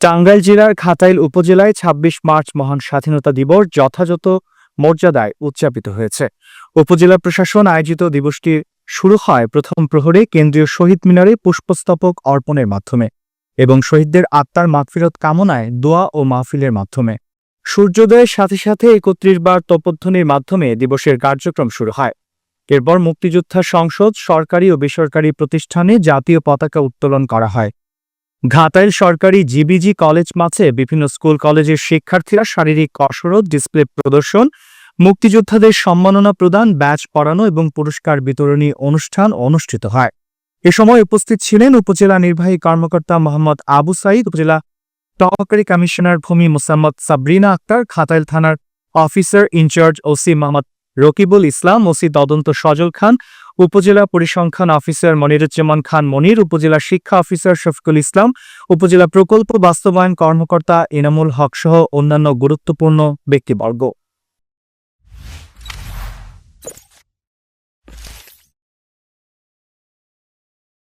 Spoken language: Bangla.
টাঙ্গাইল জেলার ঘাটাইল উপজেলায় ২৬ মার্চ মহান স্বাধীনতা দিবস যথাযথ মর্যাদায় উদযাপিত হয়েছে। উপজেলা প্রশাসন আয়োজিত দিবসটি শুরু হয় প্রথম প্রহরে কেন্দ্রীয় শহীদ মিনারে পুষ্পস্তবক অর্পণের মাধ্যমে এবং শহীদদের আত্মার মাগফিরত কামনায় দোয়া ও মাহফিলের মাধ্যমে। সূর্যোদয়ের সাথে সাথে ৩১ বার তপধ্বনির মাধ্যমে দিবসের কার্যক্রম শুরু হয়। এরপর মুক্তিযোদ্ধা সংসদ, সরকারি ও বেসরকারি প্রতিষ্ঠানে জাতীয় পতাকা উত্তোলন করা হয়। ঘাটাইল সরকারি জিবিজি কলেজ মাঠে বিভিন্ন স্কুল কলেজের শিক্ষার্থীরা শারীরিক কসরত, ডিসপ্লে প্রদর্শন, মুক্তিযোদ্ধাদের সম্মাননা প্রদান, ব্যাচ পরানো এবং পুরস্কার বিতরণী অনুষ্ঠান অনুষ্ঠিত হয়। এ সময় উপস্থিত ছিলেন উপজেলা নির্বাহী কর্মকর্তা মোহাম্মদ আবু সাইদ, উপজেলা সহকারী কমিশনার ভূমি মোসাম্মদ সাবরিনা আক্তার, ঘাটাইল থানার officer in charge OC Mohammad Rakibul Islam, OC তদন্ত সজল খান, উপজেলা পরিসংখ্যান অফিসার মনিরুজ্জামান খান মনির, উপজেলা শিক্ষা অফিসার শফিকুল ইসলাম, উপজেলা প্রকল্প বাস্তবায়ন কর্মকর্তা এনামুল হক সহ অন্যান্য গুরুত্বপূর্ণ ব্যক্তিবর্গ।